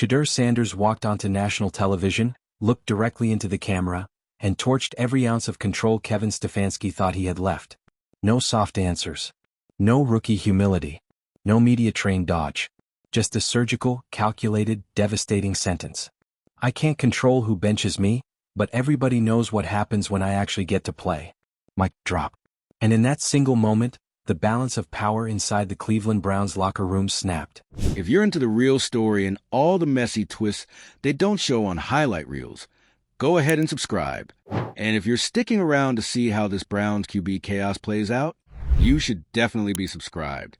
Shedeur Sanders walked onto national television, looked directly into the camera, and torched every ounce of control Kevin Stefanski thought he had left. No soft answers. No rookie humility. No media-trained dodge. Just a surgical, calculated, devastating sentence. I can't control who benches me, but everybody knows what happens when I actually get to play. Mic drop. And in that single moment, the balance of power inside the Cleveland Browns locker room snapped. If you're into the real story and all the messy twists they don't show on highlight reels, go ahead and subscribe. And if you're sticking around to see how this Browns QB chaos plays out, you should definitely be subscribed.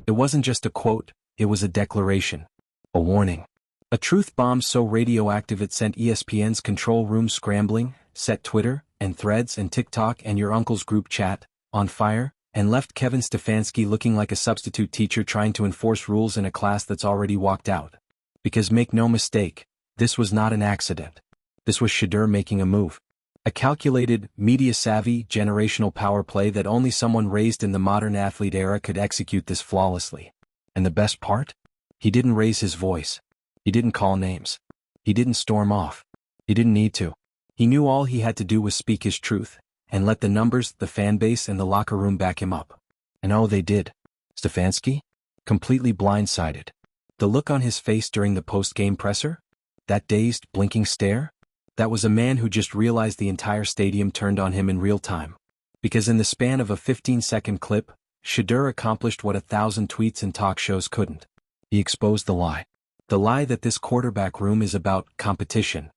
It wasn't just a quote, it was a declaration. A warning. A truth bomb so radioactive it sent ESPN's control room scrambling, set Twitter, and Threads and TikTok and your uncle's group chat on fire, and left Kevin Stefanski looking like a substitute teacher trying to enforce rules in a class that's already walked out. Because make no mistake, this was not an accident. This was Shadur making a move. A calculated, media-savvy, generational power play that only someone raised in the modern athlete era could execute this flawlessly. And the best part? He didn't raise his voice. He didn't call names. He didn't storm off. He didn't need to. He knew all he had to do was speak his truth, and let the numbers, the fan base, and the locker room back him up. And oh, they did. Stefanski? Completely blindsided. The look on his face during the post-game presser? That dazed, blinking stare? That was a man who just realized the entire stadium turned on him in real time. Because in the span of a 15-second clip, Shadur accomplished what 1,000 tweets and talk shows couldn't. He exposed the lie. The lie that this quarterback room is about competition.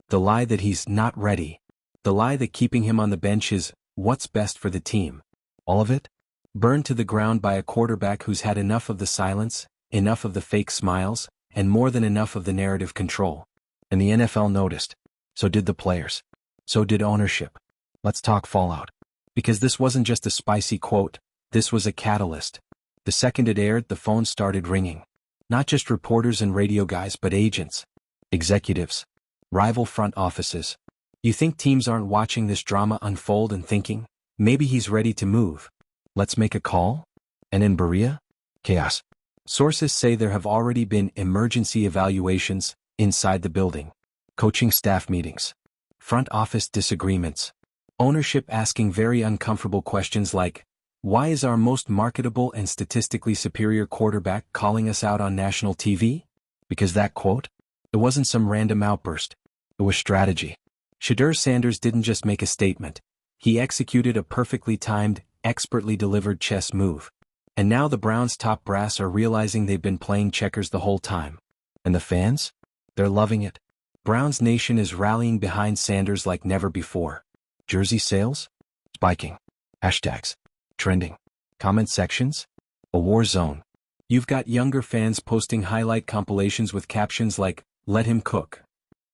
The lie that he's not ready. The lie that keeping him on the bench is what's best for the team. All of it? Burned to the ground by a quarterback who's had enough of the silence, enough of the fake smiles, and more than enough of the narrative control. And the NFL noticed. So did the players. So did ownership. Let's talk fallout. Because this wasn't just a spicy quote, this was a catalyst. The second it aired, the phone started ringing. Not just reporters and radio guys, but agents, executives, rival front offices. You think teams aren't watching this drama unfold and thinking, maybe he's ready to move. Let's make a call? And in Berea? Chaos. Sources say there have already been emergency evaluations inside the building. Coaching staff meetings. Front office disagreements. Ownership asking very uncomfortable questions like, why is our most marketable and statistically superior quarterback calling us out on national TV? Because that quote? It wasn't some random outburst. It was strategy. Shedeur Sanders didn't just make a statement. He executed a perfectly timed, expertly delivered chess move. And now the Browns' top brass are realizing they've been playing checkers the whole time. And the fans? They're loving it. Browns Nation is rallying behind Sanders like never before. Jersey sales? Spiking. Hashtags. Trending. Comment sections? A war zone. You've got younger fans posting highlight compilations with captions like, "Let him cook."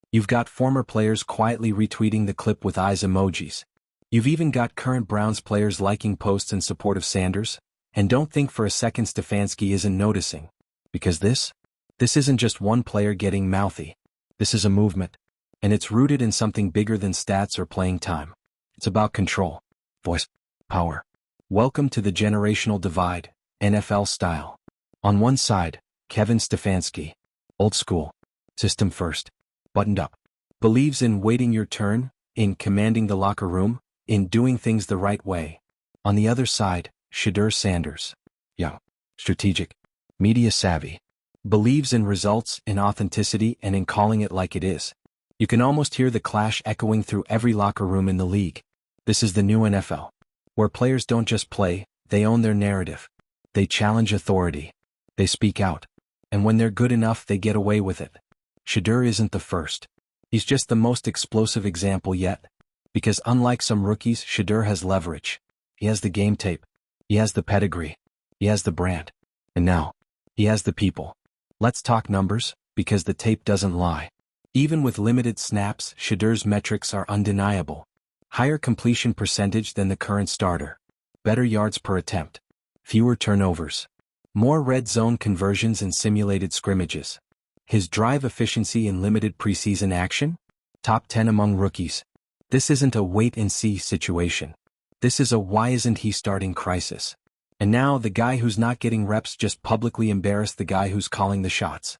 You've got former players quietly retweeting the clip with eyes emojis. You've even got current Browns players liking posts in support of Sanders. And don't think for a second Stefanski isn't noticing. Because this isn't just one player getting mouthy. This is a movement. And it's rooted in something bigger than stats or playing time. It's about control. Voice. Power. Welcome to the generational divide, NFL style. On one side, Kevin Stefanski. Old school. System first. Buttoned up. Believes in waiting your turn, in commanding the locker room, in doing things the right way. On the other side, Shedeur Sanders. Young. Strategic. Media savvy. Believes in results, in authenticity, and in calling it like it is. You can almost hear the clash echoing through every locker room in the league. This is the new NFL. Where players don't just play, they own their narrative. They challenge authority. They speak out. And when they're good enough, they get away with it. Shadur isn't the first. He's just the most explosive example yet. Because unlike some rookies, Shadur has leverage. He has the game tape. He has the pedigree. He has the brand. And now, he has the people. Let's talk numbers, because the tape doesn't lie. Even with limited snaps, Shedur's metrics are undeniable. Higher completion percentage than the current starter. Better yards per attempt. Fewer turnovers. More red zone conversions in simulated scrimmages. His drive efficiency in limited preseason action? Top 10 among rookies. This isn't a wait-and-see situation. This is a why isn't he starting crisis. And now the guy who's not getting reps just publicly embarrassed the guy who's calling the shots.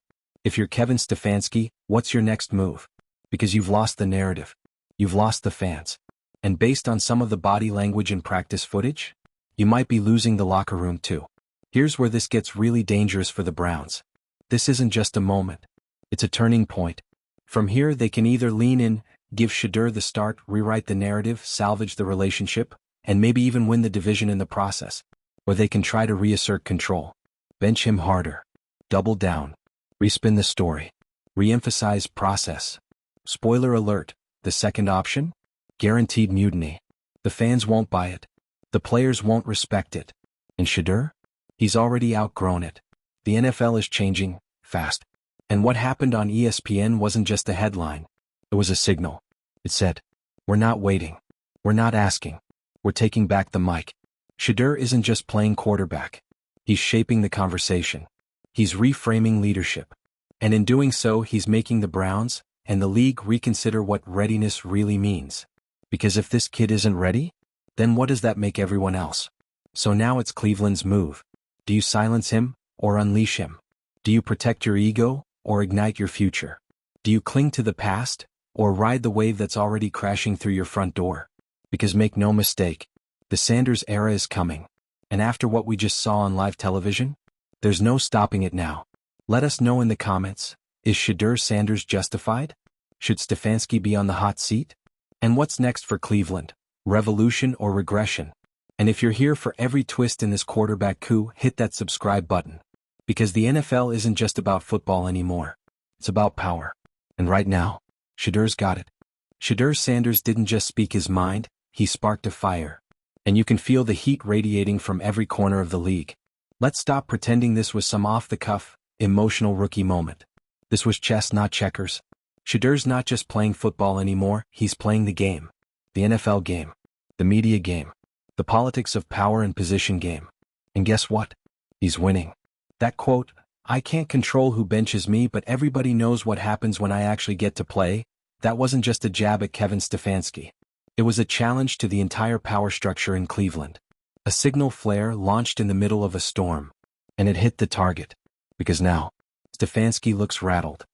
If you're Kevin Stefanski, what's your next move? Because you've lost the narrative. You've lost the fans. And based on some of the body language and practice footage, you might be losing the locker room too. Here's where this gets really dangerous for the Browns. This isn't just a moment. It's a turning point. From here they can either lean in, give Shadur the start, rewrite the narrative, salvage the relationship, and maybe even win the division in the process. Or they can try to reassert control. Bench him harder. Double down. Respin the story. Re-emphasize process. Spoiler alert, the second option? Guaranteed mutiny. The fans won't buy it. The players won't respect it. And Shadur? He's already outgrown it. The NFL is changing, fast. And what happened on ESPN wasn't just a headline. It was a signal. It said, "We're not waiting. We're not asking. We're taking back the mic." Shadur isn't just playing quarterback. He's shaping the conversation. He's reframing leadership. And in doing so, he's making the Browns and the league reconsider what readiness really means. Because if this kid isn't ready, then what does that make everyone else? So now it's Cleveland's move. Do you silence him or unleash him? Do you protect your ego or ignite your future? Do you cling to the past or ride the wave that's already crashing through your front door? Because make no mistake, the Sanders era is coming. And after what we just saw on live television, there's no stopping it now. Let us know in the comments, is Shadur Sanders justified? Should Stefanski be on the hot seat? And what's next for Cleveland? Revolution or regression? And if you're here for every twist in this quarterback coup, hit that subscribe button. Because the NFL isn't just about football anymore. It's about power. And right now, Shedur's got it. Shadur Sanders didn't just speak his mind, he sparked a fire. And you can feel the heat radiating from every corner of the league. Let's stop pretending this was some off-the-cuff, emotional rookie moment. This was chess, not checkers. Shedur's not just playing football anymore, he's playing the game. The NFL game. The media game. The politics of power and position game. And guess what? He's winning. That quote, "I can't control who benches me, but everybody knows what happens when I actually get to play," that wasn't just a jab at Kevin Stefanski. It was a challenge to the entire power structure in Cleveland. A signal flare launched in the middle of a storm. And it hit the target. Because now, Stefanski looks rattled.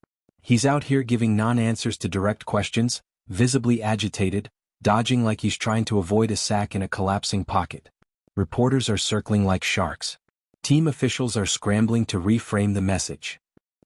He's out here giving non-answers to direct questions, visibly agitated, dodging like he's trying to avoid a sack in a collapsing pocket. Reporters are circling like sharks. Team officials are scrambling to reframe the message.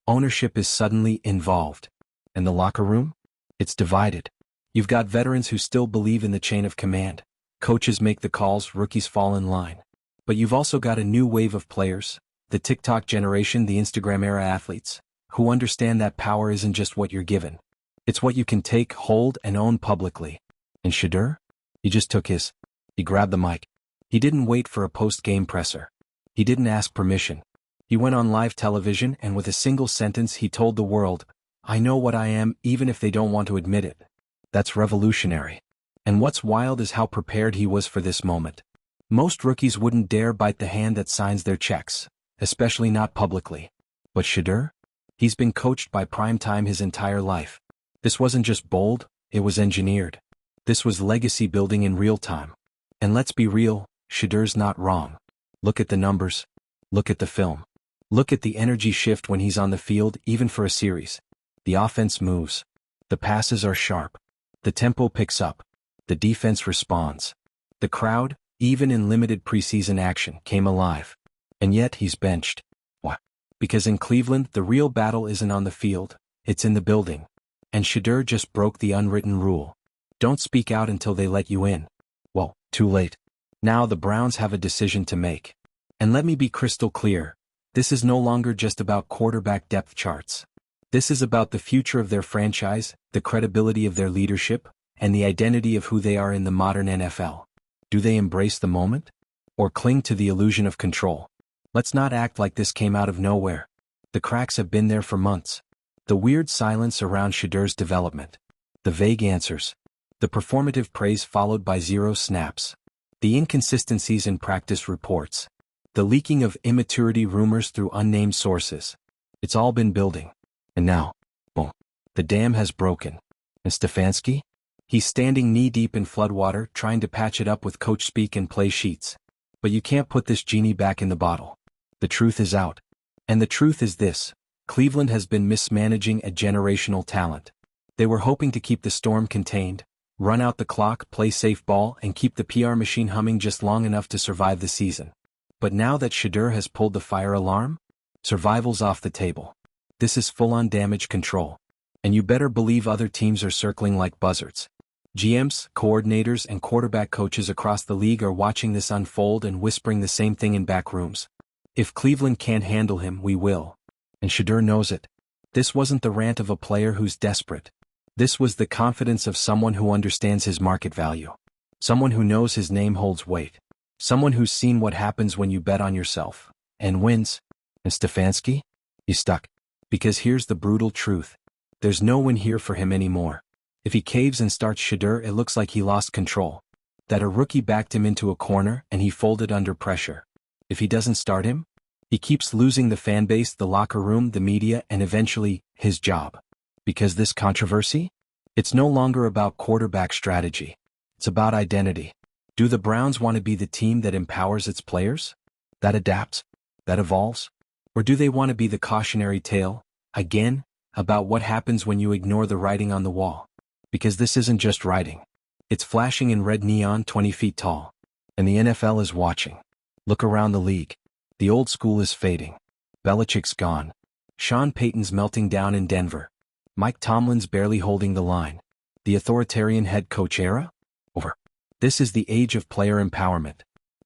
Ownership is suddenly involved. And the locker room? It's divided. You've got veterans who still believe in the chain of command. Coaches make the calls, rookies fall in line. But you've also got a new wave of players, the TikTok generation, the Instagram-era athletes, who understand that power isn't just what you're given. It's what you can take, hold, and own publicly. And Shadur? He just took his. He grabbed the mic. He didn't wait for a post-game presser. He didn't ask permission. He went on live television and with a single sentence he told the world, "I know what I am even if they don't want to admit it." That's revolutionary. And what's wild is how prepared he was for this moment. Most rookies wouldn't dare bite the hand that signs their checks, especially not publicly. But Shadur? He's been coached by primetime his entire life. This wasn't just bold, it was engineered. This was legacy building in real time. And let's be real, Shedur's not wrong. Look at the numbers. Look at the film. Look at the energy shift when he's on the field, even for a series. The offense moves. The passes are sharp. The tempo picks up. The defense responds. The crowd, even in limited preseason action, came alive. And yet he's benched. Why? Because in Cleveland, the real battle isn't on the field, it's in the building. And Shadur just broke the unwritten rule. Don't speak out until they let you in. Well, too late. Now the Browns have a decision to make. And let me be crystal clear, this is no longer just about quarterback depth charts. This is about the future of their franchise, the credibility of their leadership, and the identity of who they are in the modern NFL. Do they embrace the moment? Or cling to the illusion of control? Let's not act like this came out of nowhere. The cracks have been there for months. The weird silence around Shedur's development. The vague answers. The performative praise followed by zero snaps. The inconsistencies in practice reports. The leaking of immaturity rumors through unnamed sources. It's all been building. And now, boom, the dam has broken. And Stefanski? He's standing knee-deep in floodwater trying to patch it up with coach speak and play sheets. But you can't put this genie back in the bottle. The truth is out. And the truth is this. Cleveland has been mismanaging a generational talent. They were hoping to keep the storm contained, run out the clock, play safe ball, and keep the PR machine humming just long enough to survive the season. But now that Shedeur has pulled the fire alarm, survival's off the table. This is full-on damage control. And you better believe other teams are circling like buzzards. GMs, coordinators, and quarterback coaches across the league are watching this unfold and whispering the same thing in back rooms. If Cleveland can't handle him, we will. And Shedeur knows it. This wasn't the rant of a player who's desperate. This was the confidence of someone who understands his market value. Someone who knows his name holds weight. Someone who's seen what happens when you bet on yourself and wins. And Stefanski? He's stuck. Because here's the brutal truth. There's no win here for him anymore. If he caves and starts Shedeur, it looks like he lost control. That a rookie backed him into a corner and he folded under pressure. If he doesn't start him, he keeps losing the fanbase, the locker room, the media, and eventually, his job. Because this controversy? It's no longer about quarterback strategy. It's about identity. Do the Browns want to be the team that empowers its players? That adapts? That evolves? Or do they want to be the cautionary tale, again, about what happens when you ignore the writing on the wall? Because this isn't just writing. It's flashing in red neon 20 feet tall. And the NFL is watching. Look around the league. The old school is fading. Belichick's gone. Sean Payton's melting down in Denver. Mike Tomlin's barely holding the line. The authoritarian head coach era? Over. This is the age of player empowerment.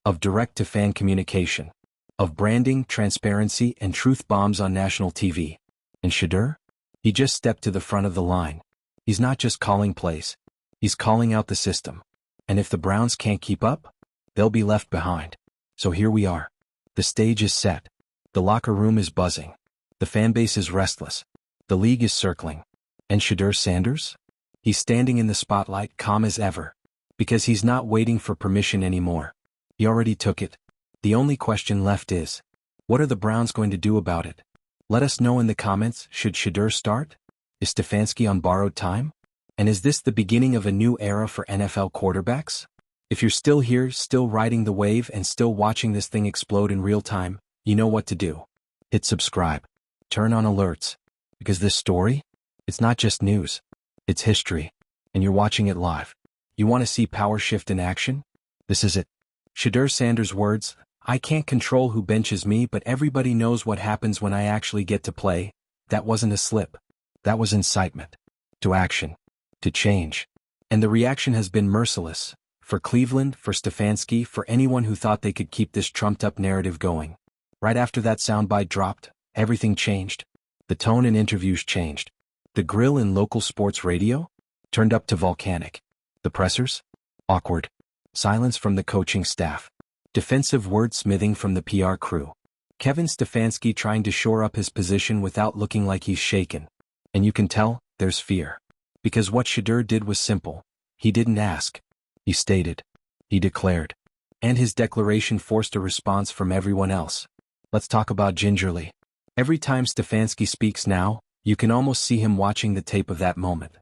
Of direct-to-fan communication. Of branding, transparency, and truth bombs on national TV. And Shedeur? He just stepped to the front of the line. He's not just calling plays. He's calling out the system. And if the Browns can't keep up, they'll be left behind. So here we are. The stage is set. The locker room is buzzing. The fanbase is restless. The league is circling. And Shedeur Sanders? He's standing in the spotlight, calm as ever. Because he's not waiting for permission anymore. He already took it. The only question left is, what are the Browns going to do about it? Let us know in the comments. Should Shedeur start? Is Stefanski on borrowed time? And is this the beginning of a new era for NFL quarterbacks? If you're still here, still riding the wave, and still watching this thing explode in real time, you know what to do. Hit subscribe. Turn on alerts. Because this story? It's not just news. It's history. And you're watching it live. You want to see power shift in action? This is it. Shedeur Sanders' words, "I can't control who benches me, but everybody knows what happens when I actually get to play." That wasn't a slip. That was incitement. To action. To change. And the reaction has been merciless. For Cleveland, for Stefanski, for anyone who thought they could keep this trumped-up narrative going. Right after that soundbite dropped, everything changed. The tone in interviews changed. The grill in local sports radio? Turned up to volcanic. The pressers? Awkward. Silence from the coaching staff. Defensive wordsmithing from the PR crew. Kevin Stefanski trying to shore up his position without looking like he's shaken. And you can tell, there's fear. Because what Shedeur did was simple. He didn't ask. He stated. He declared. And his declaration forced a response from everyone else. Let's talk about gingerly. Every time Stefanski speaks now, you can almost see him watching the tape of that moment.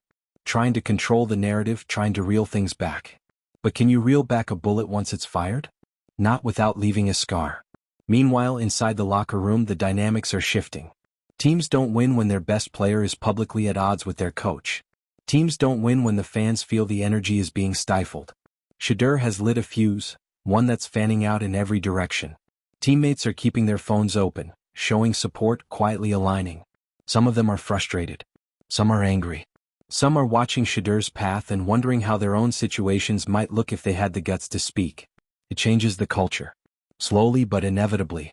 Trying to control the narrative, trying to reel things back. But can you reel back a bullet once it's fired? Not without leaving a scar. Meanwhile, inside the locker room, the dynamics are shifting. Teams don't win when their best player is publicly at odds with their coach. Teams don't win when the fans feel the energy is being stifled. Shedeur has lit a fuse, one that's fanning out in every direction. Teammates are keeping their phones open, showing support, quietly aligning. Some of them are frustrated. Some are angry. Some are watching Shedeur's path and wondering how their own situations might look if they had the guts to speak. It changes the culture. Slowly but inevitably.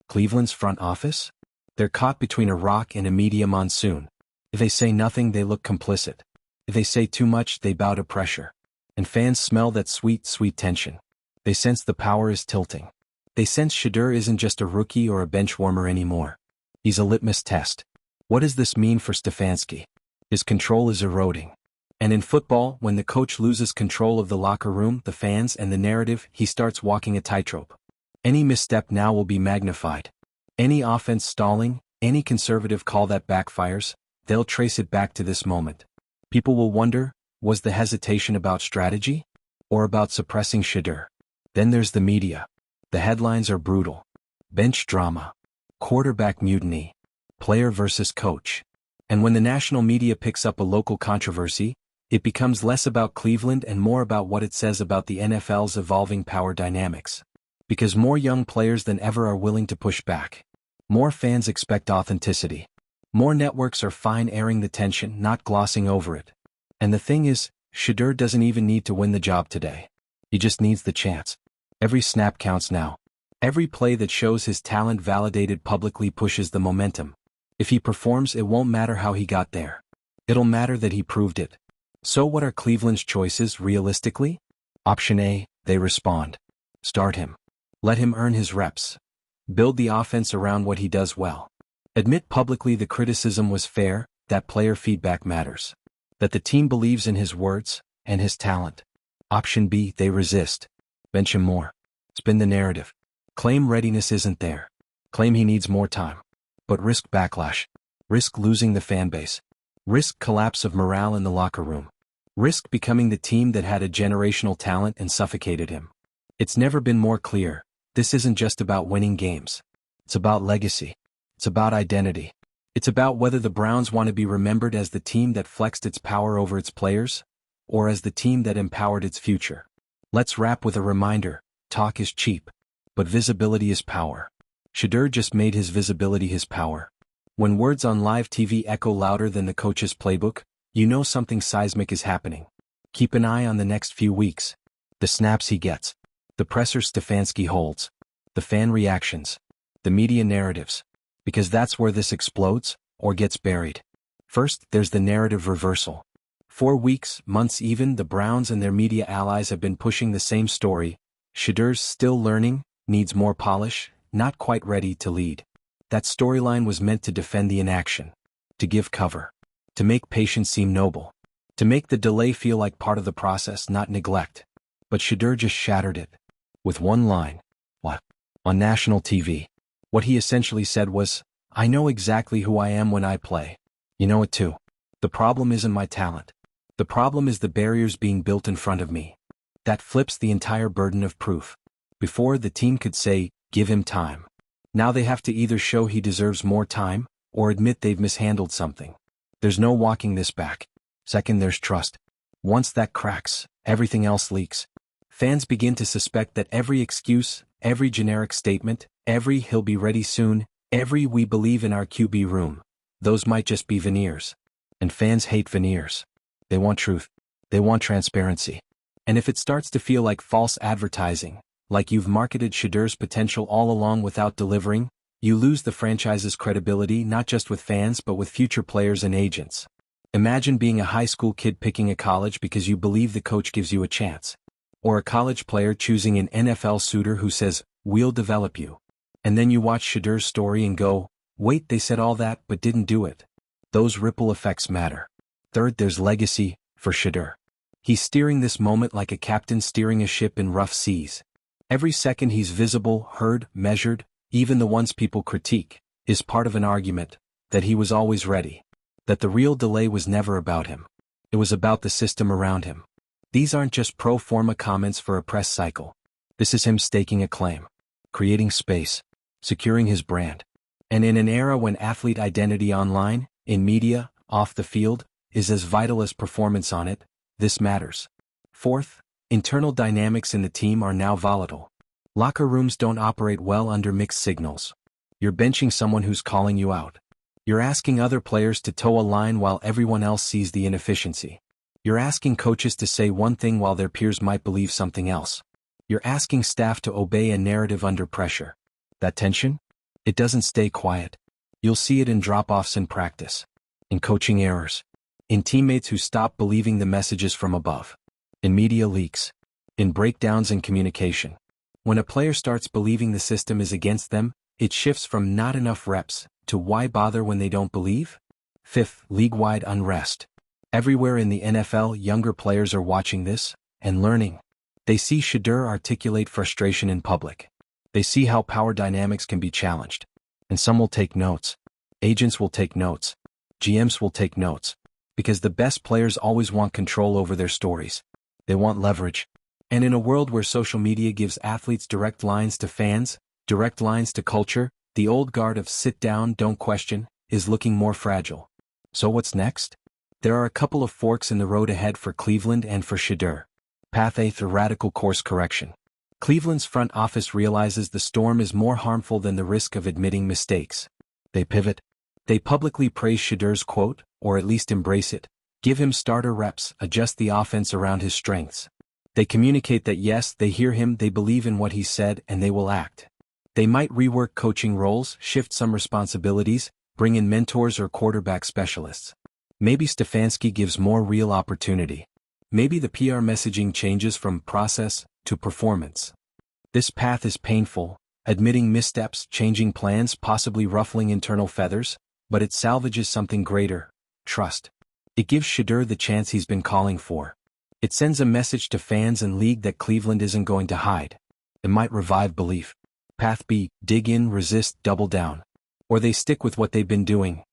Cleveland's front office? They're caught between a rock and a media monsoon. If they say nothing, they look complicit. If they say too much, they bow to pressure. And fans smell that sweet, sweet tension. They sense the power is tilting. They sense Shedeur isn't just a rookie or a bench warmer anymore. He's a litmus test. What does this mean for Stefanski? His control is eroding. And in football, when the coach loses control of the locker room, the fans, and the narrative, he starts walking a tightrope. Any misstep now will be magnified. Any offense stalling, any conservative call that backfires, they'll trace it back to this moment. People will wonder, was the hesitation about strategy? Or about suppressing Shedeur? Then there's the media. The headlines are brutal. Bench drama. Quarterback mutiny. player versus coach. And when the national media picks up a local controversy, it becomes less about Cleveland and more about what it says about the NFL's evolving power dynamics. Because more young players than ever are willing to push back. More fans expect authenticity. More networks are fine airing the tension, not glossing over it. And the thing is, Shadur doesn't even need to win the job today. He just needs the chance. Every snap counts now. Every play that shows his talent validated publicly pushes the momentum. If he performs, it won't matter how he got there. It'll matter that he proved it. So what are Cleveland's choices realistically? Option A, they respond. Start him. Let him earn his reps. Build the offense around what he does well. Admit publicly the criticism was fair, that player feedback matters. That the team believes in his words and his talent. Option B, they resist. Bench him more. Spin the narrative. Claim readiness isn't there. Claim he needs more time. But risk backlash. Risk losing the fan base. Risk collapse of morale in the locker room. Risk becoming the team that had a generational talent and suffocated him. It's never been more clear. This isn't just about winning games. It's about legacy. It's about identity. It's about whether the Browns want to be remembered as the team that flexed its power over its players, or as the team that empowered its future. Let's wrap with a reminder, talk is cheap, but visibility is power. Shedeur just made his visibility his power. When words on live TV echo louder than the coach's playbook, you know something seismic is happening. Keep an eye on the next few weeks. The snaps he gets. The pressure Stefanski holds. The fan reactions. The media narratives. Because that's where this explodes, or gets buried. First, there's the narrative reversal. For weeks, months even, the Browns and their media allies have been pushing the same story. Shedeur's still learning, needs more polish, not quite ready to lead. That storyline was meant to defend the inaction. To give cover. To make patience seem noble. To make the delay feel like part of the process, not neglect. But Shedeur just shattered it. With one line. What? On national TV. What he essentially said was, I know exactly who I am when I play. You know it too. The problem isn't my talent. The problem is the barriers being built in front of me. That flips the entire burden of proof. Before, the team could say, give him time. Now they have to either show he deserves more time, or admit they've mishandled something. There's no walking this back. Second, there's trust. Once that cracks, everything else leaks. Fans begin to suspect that every excuse, every generic statement, every he'll be ready soon, every we believe in our QB room, those might just be veneers. And fans hate veneers. They want truth. They want transparency. And if it starts to feel like false advertising, like you've marketed Shedeur's potential all along without delivering, you lose the franchise's credibility not just with fans but with future players and agents. Imagine being a high school kid picking a college because you believe the coach gives you a chance. Or a college player choosing an NFL suitor who says, we'll develop you. And then you watch Shedeur's story and go, wait, they said all that but didn't do it. Those ripple effects matter. Third, there's legacy, for Shedeur. He's steering this moment like a captain steering a ship in rough seas. Every second he's visible, heard, measured, even the ones people critique, is part of an argument, that he was always ready. That the real delay was never about him. It was about the system around him. These aren't just pro forma comments for a press cycle. This is him staking a claim. Creating space. Securing his brand. And in an era when athlete identity online, in media, off the field, is as vital as performance on it, this matters. Fourth, internal dynamics in the team are now volatile. Locker rooms don't operate well under mixed signals. You're benching someone who's calling you out. You're asking other players to toe a line while everyone else sees the inefficiency. You're asking coaches to say one thing while their peers might believe something else. You're asking staff to obey a narrative under pressure. That tension? It doesn't stay quiet. You'll see it in drop-offs in practice. In coaching errors. In teammates who stop believing the messages from above. In media leaks. In breakdowns in communication. When a player starts believing the system is against them, it shifts from not enough reps to why bother when they don't believe? Fifth, league-wide unrest. Everywhere in the NFL, younger players are watching this and learning. They see Shedeur articulate frustration in public. They see how power dynamics can be challenged. And some will take notes. Agents will take notes. GMs will take notes. Because the best players always want control over their stories. They want leverage. And in a world where social media gives athletes direct lines to fans, direct lines to culture, the old guard of sit down, don't question, is looking more fragile. So what's next? There are a couple of forks in the road ahead for Cleveland and for Shedeur. Path A through radical course correction. Cleveland's front office realizes the storm is more harmful than the risk of admitting mistakes. They pivot. They publicly praise Shedeur's quote, or at least embrace it. Give him starter reps, adjust the offense around his strengths. They communicate that yes, they hear him, they believe in what he said, and they will act. They might rework coaching roles, shift some responsibilities, bring in mentors or quarterback specialists. Maybe Stefanski gives more real opportunity. Maybe the PR messaging changes from process to performance. This path is painful, admitting missteps, changing plans, possibly ruffling internal feathers, but it salvages something greater: trust. It gives Shedeur the chance he's been calling for. It sends a message to fans and league that Cleveland isn't going to hide. It might revive belief. Path B, dig in, resist, double down. Or they stick with what they've been doing,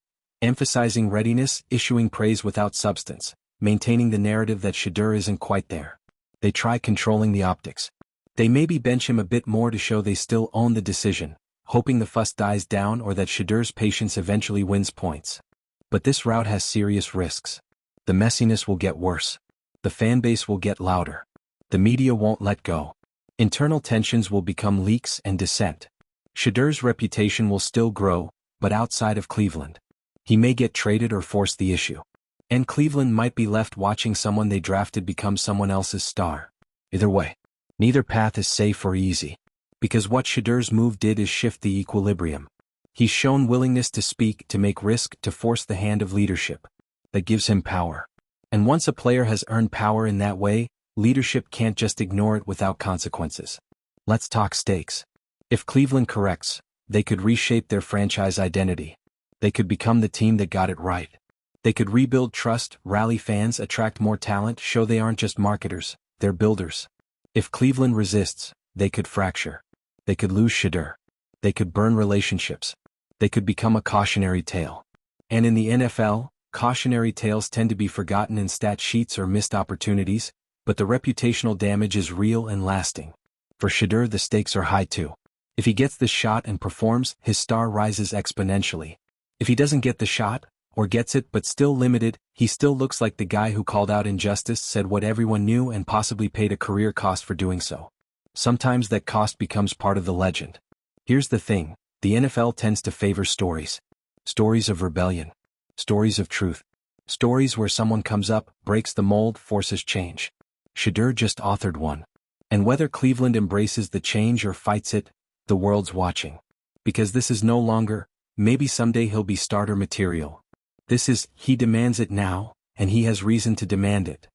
emphasizing readiness, issuing praise without substance, maintaining the narrative that Shedeur isn't quite there. They try controlling the optics. They maybe bench him a bit more to show they still own the decision, hoping the fuss dies down or that Shedeur's patience eventually wins points. But this route has serious risks. The messiness will get worse. The fanbase will get louder. The media won't let go. Internal tensions will become leaks and dissent. Shedeur's reputation will still grow, but outside of Cleveland. He may get traded or force the issue. And Cleveland might be left watching someone they drafted become someone else's star. Either way, neither path is safe or easy. Because what Shedeur's move did is shift the equilibrium. He's shown willingness to speak, to make risk, to force the hand of leadership. That gives him power. And once a player has earned power in that way, leadership can't just ignore it without consequences. Let's talk stakes. If Cleveland corrects, they could reshape their franchise identity. They could become the team that got it right. They could rebuild trust, rally fans, attract more talent, show they aren't just marketers, they're builders. If Cleveland resists, they could fracture. They could lose Shedeur. They could burn relationships. They could become a cautionary tale. And in the NFL, cautionary tales tend to be forgotten in stat sheets or missed opportunities, but the reputational damage is real and lasting. For Shedeur, the stakes are high too. If he gets the shot and performs, his star rises exponentially. If he doesn't get the shot, or gets it but still limited, he still looks like the guy who called out injustice, said what everyone knew, and possibly paid a career cost for doing so. Sometimes that cost becomes part of the legend. Here's the thing, the NFL tends to favor stories. Stories of rebellion. Stories of truth. Stories where someone comes up, breaks the mold, forces change. Shedeur just authored one. And whether Cleveland embraces the change or fights it, the world's watching. Because this is no longer, maybe someday he'll be starter material. This is, he demands it now, and he has reason to demand it.